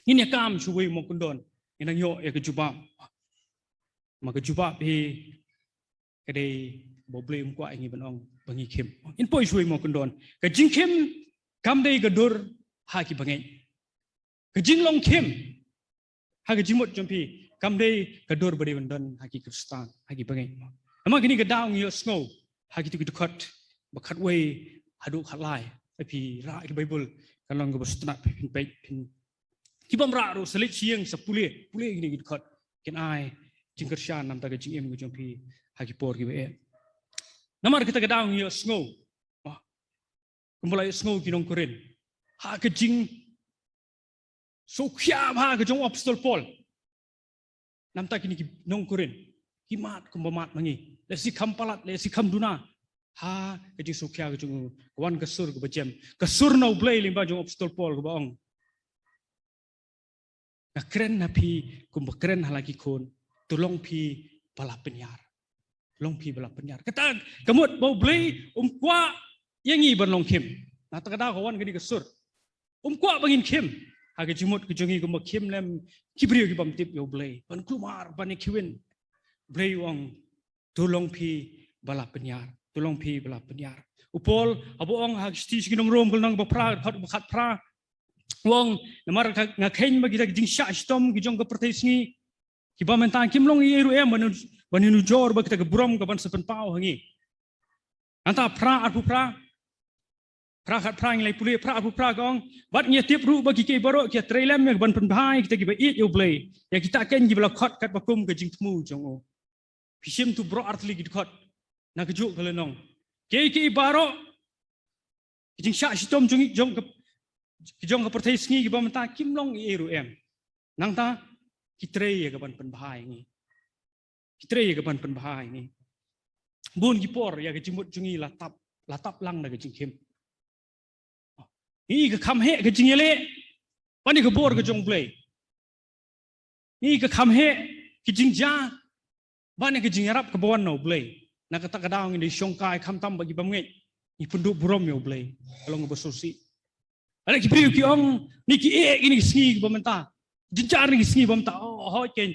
Ini kam cuy mau kundon. Ini yo ya kejubah. Maka jubah pi kedai boleh umkuat ini benong bangi kim. In poi cuy mau kundon. Kejing kim kam dei gadur haki bangai. Kejing long kim haki jimut jumpi kam dei gadur beri bendan haki Kristan haki bangai. Ama kini kedau ngiyo snow haki tu kedekat bakat way hadu khalai. Tapi rak di Bible kalau nggak bersetunak pin Kibam raru selit siang sepuluh gini dekat kin ai jingkershan nam taga jingem gujumpi haki por gibe. Namar kita kedang yo snow. Kumulai snow kinong kurin. Ha ke jing so kya ha ke jong apostol Paul. Nam ta kini nong kurin. Kimat kumbamat mangi. Lesi kampalat lesi kamduna. Ha ke jing so kya ke jong wan kesur ke bejem. Kesur no blay limba jong apostol Paul ke baong. Nak keren napi kumba keren halagi kon tolong pi bala penyar long pi bala penyar kata kamut bau beli kwa yangi banlong kim na takada kawan gini kesur kwa bangin kim hage jumut kejongi kumba kim lem kibriyo ki bam tip yo beli ban kumar ban kiwin beli wong tolong pi bala penyar upol aboong hag sti sinong rom kulnang bapra khat pra Wong namar ngakain bagi kita jing syak stom kijong ke pertesngi kiba mentang kimlong yeru baninu jor bagi kita gebrom ke ban sepen pau hangi anta pra arpu pra kat pra ngai pulih pra arpu pra gong bat nya tiap ru bagi ke barok ke trailem ke ban penbhai kita kiba it yo blay ya kita ken gibla khot kat bakum ke jing temu jongo pisim tu bro artli gid khot na kejuk kelenong ke barok jing syak stom jong ke Kijong ke pertai sengi kiba mentah kimlong eru nang ta kitrei ya kapan penbahai ni bun gipor ya ke jimut jungi latap lang na ke jingkim ni ke kamhe ke jingele pani ke bor ke jong blay ni ke kamhe ke jingja bani ke jingarap ke bawan no blay na kata kadang ni syongkai kamtam bagi bamnget ni penduk burom yo blay kalau ngebesosi Ada kipriu ki ong ni ki ini sengi bamenta jinjar ni sengi bamenta ho ken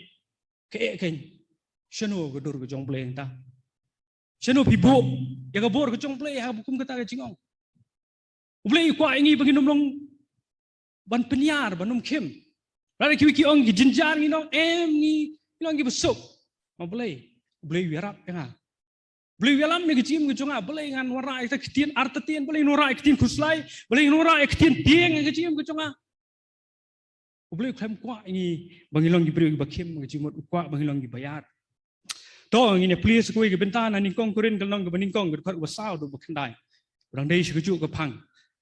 shano godur go jong play ta shano pibo ya ga bor go jong play ha bukum kata ga jingong play kwa ingi bagi nomlong ban penyar banum kim ada ki ong ki jinjar ni no ni nong ki besuk ma play wirap ya Beli dalam ni kecim kecunga, beli ngan wara itu ketian artetian, beli nora ketian kuslai, beli nora ketian tiang kecim kecunga. Beli klaim kuat ini bangilong diberi bakim kecim kuat bangilong dibayar. Toh ini please kue kebentan ani kong kurin kelong kebeningkong kedekat wasau do bekendai. Orang dari sekejuk kepang.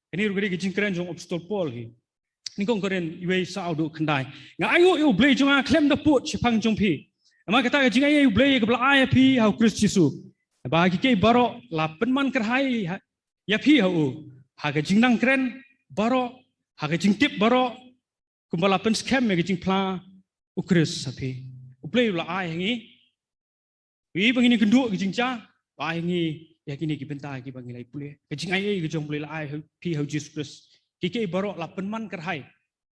Ini rugari kecim keren jong apostol Paul ni. Ni kong kurin iwe sau do kendai. Ngayo yo beli junga klaim daput sepang jongpi. Ama kata kecim ayo beli kebelai pi hau Kristus Yesus. Bagi ke barok lapen man kerhai ya pi hau haga jingnang keren barok haga jingtip barok kumbala pen scam me jing pla ukris sapi uplay la ai ngi wi bangini kendu jingja ai ngi ya kini ki benta ki bangi lai pule ke jing ai ke jong pule la ai pi hau Jesus Christ ke barok lapen man kerhai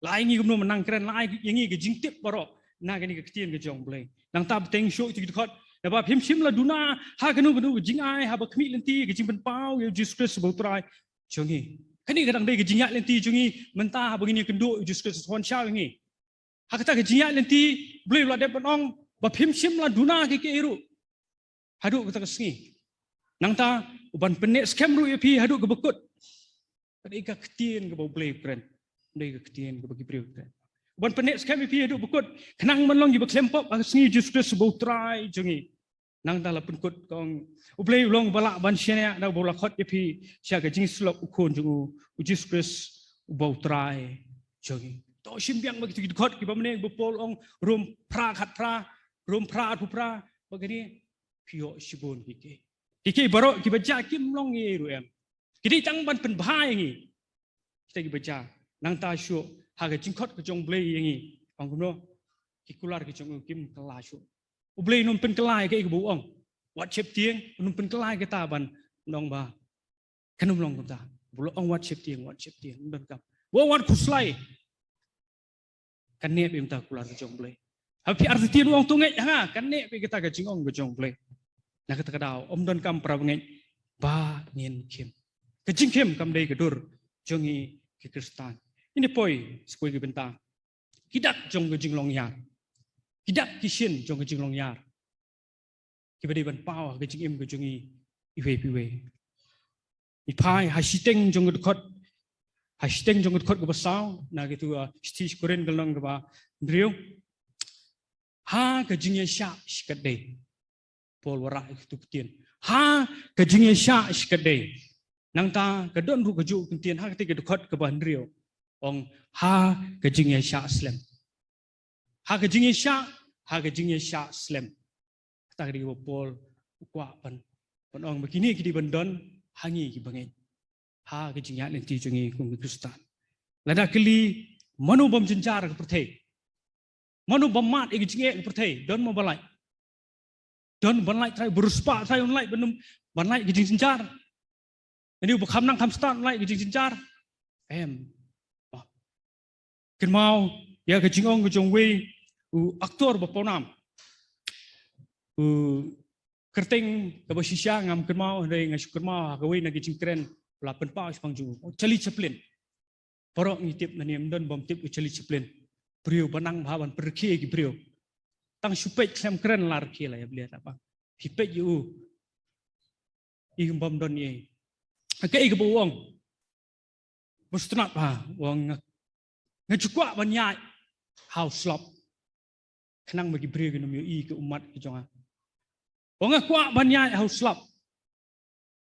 la ai ngi gumno menang keren la ai ngi ke jingtip barok na kini ke ketien ke jong pule nang tab teng show itu dekat Napa him la duna ha kanu jing ai ha bakmi lenti ke jing penpau ya Jesus Christ sebutrai jongi kani kadang dei ke jinyak lenti jongi mentah begini kendu Jesus Christ hon syau ngi ha kata ke jinyak lenti boleh la de penong ba him la duna ke eru hadu kata kesengi nang ta uban penek scam ru pi hadu ke bekut kadi ka ketien ke bau boleh keren dei ke ketien ke bagi priu keren Ban penek sekali pi hidup bekut kenang menlong ibu klempop sengi Jesus Christ sebutrai jongi nang dalam penkut kong ublay ulong balak ban syania dah bola khot pi sia ke jing slok ukon jungu Jesus Christ ubau trai jongi to simbiang bagi tu khot ki bamne bepol ong rom pra khat pra rom pra tu pra bagani pio sibon kike barok ki baca kim long ye ru kidi tang ban pen bahai ngi kita ki baca nang ta syu haga jingkot ke jong blay yangi ong kuno ki kular ki jong kim kelasyu ublay num pen kelai ke ibu ong wat chep tieng num pen kelai ke taban nong ba kanum long ta bulo ong wat chep tieng dan kap wo wat kuslai kan ne bim ta kular jong ble hapi arti uang tungai ha kan ne be kita ga jingong ga jong ble na kata kadau om don kam pra ngai ba ngin kim ke jing kim kam dei gadur jongi ke kristan ini poi skui ke bentang kidak jong ga jinglong yar kidak kishin jong ga jinglong yar ki bade ban pau ga jing im ga jongi iwe piwe i pai ha siteng jong ga khot hashtag jong khot ko sao na gitu stis koren galong ba driu ha ka jingye sha skade pol wara itu tien ha ka jingye sha skade nang ta ka don ru ka ju tien ha ti ka khot ka ban driu ong ha ka jingye sha slem ha ka jingye sha slem ta ri bo pol kwa ban ong begini ki di bandon hangi ki bangai ha ke jingat nanti jongi kum Kristan lada keli manu bom jenjar ke perthai manu bom mat ke jingat ke perthai don mo balai trai beruspa trai online benum balai ke jenjar ini bukan nang kam start online ke jenjar ken mau ya ke jingong ke jongwe aktor baponam kerting ke basisya ngam ken mau dei ngasuk ken mau ke we na ke jingkren lapan pau sepang ju Charlie Chaplin porok ngitip na niam don bom tip Charlie Chaplin brio banang bawan perki ki brio tang supet klem keren lar ki la ya beliat apa hipet yu i bom don ye ke ke buang mustnat ba wang ngajukwa banya house lop kenang bagi brio ke nomyo i ke umat ke jonga wang kwa banya house lop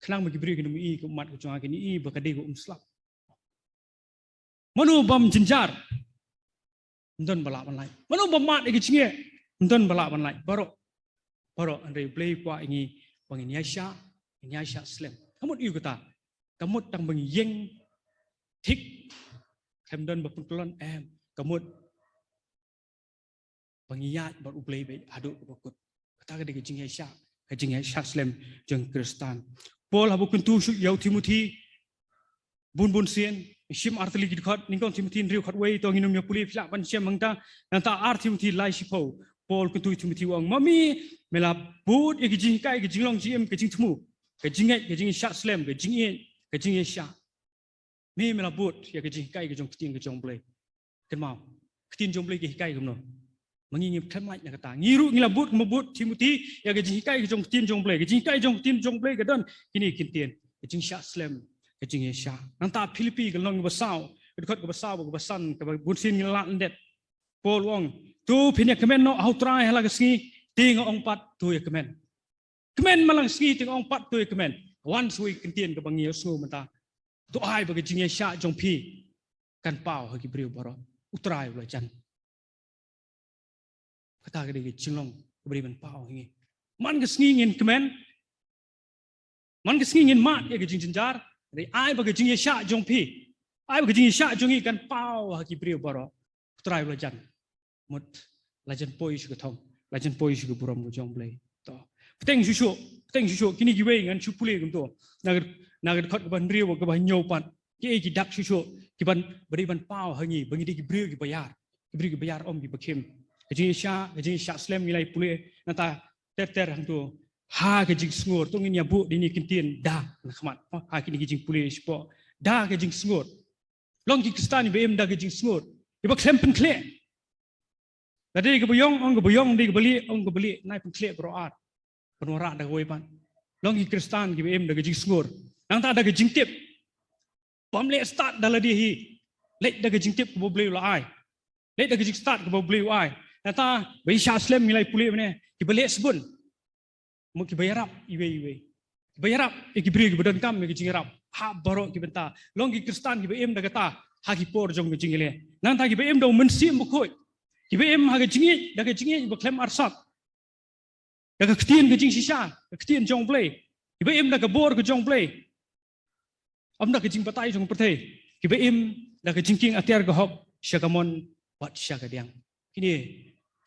kenang bagi beri kena i ke umat ke cunga kini i berkadai ke slap. Manu bom jenjar, ndon balak banlai. Manu bom mat ke cinge, ndon balak banlai. Baru andre play kwa ini bangin Yasha Slam. Kamu iu kata, kamu tang bang yeng tik, kamdon berpuntulan kamu bangiyat baru play be aduk bakut. Kata ke cinge Yasha Slam jeng Kristan. Paul habu kuntu yau Timothy bun sien sim artli gid khat ningkong Timothy riu khat wei to nginum ya puli flak pan siam mangta nanta art Timothy lai sipo Paul kuntu Timothy wang mami mela bud e gijing kai gijing long gm gijing tmu gijing shat slam gijing sha mi mela bud ya gijing kai gijong play ken mau ktin jong play ki kai gumno mangingip khamai na kata ngiru ngila bud Timothy ya gijing kai gijong tin jong play gijing kai jong play gadon kini kintian gijing shat slam gijing sha nanta Philippi galong basau kedot ke basau ke basan ke bunsin ngila ndet Paul wong tu pinya kemen no au try hala geski ting ong pat tu ya kemen malang ski ting ong pat tu ya kemen wan sui kintian ke bangio su menta tu ai bagi jing sha jong pi kan pau hagi brio baro utrai lo chan kata ke jinglong beri ban pau ngi man ke sngi ngin kemen man ke sngi ngin mat ya ke jing jenjar dari ai bagi jing sha jong pi ai bagi jing sha jong kan pau hagi brio baro utrai lo chan mut lajan poi shu thong lajan poi shu buram go jong play to teng shu kini giwe ngan chu pule gum to nagar khot ban riu ko ban nyo pan ki dak shu ki ban beri ban pau hangi bangi di brio ki bayar om ki bakim gajing sha slam ngilai pule nata ter hang to ha gajing sngur to ngin ya bu dini kintin da khmat ha kini gajing pule spo da gajing sngur long ki kristan be em da gajing sngur ki ba klem pen kle tadi ke buyong di ke beli naik pen kle bro art penora da goi pan long ki kristan ki be em da gajing sngur nang ta da gajing tip pam le start dala di hi le da gajing tip ko beli la ai le da gajing start ko beli ai nata bai sha slam ngilai pule mene ki beli sebun mo ki bayarap iwe bayarap ki bri ki badan kam ki jingrap ha baro ki benta long ki kristan ki be em da kata ha ki por jong ki jingile nang ta ki be em do mensim bukoi ki be em ha ki jingi ba klem arsat da ka ktien ki jing shisha ka ktien jong play ki be em da ka bor ki jong play am da ki jing patai jong perthai ki be em da ka jingking atiar ka hok shakamon wat shakadiang kini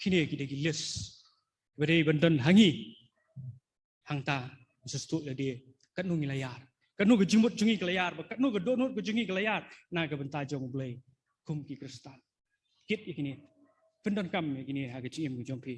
ki de ki les bere bandan hangi hangta sustu ya dia kanu ngilayar kanu ke jimut jungi kelayar kanu ke donut ke jungi kelayar na ke benta jong play kum ki kristan kit ikini Kendon kam gini ha ke cim ke jompi.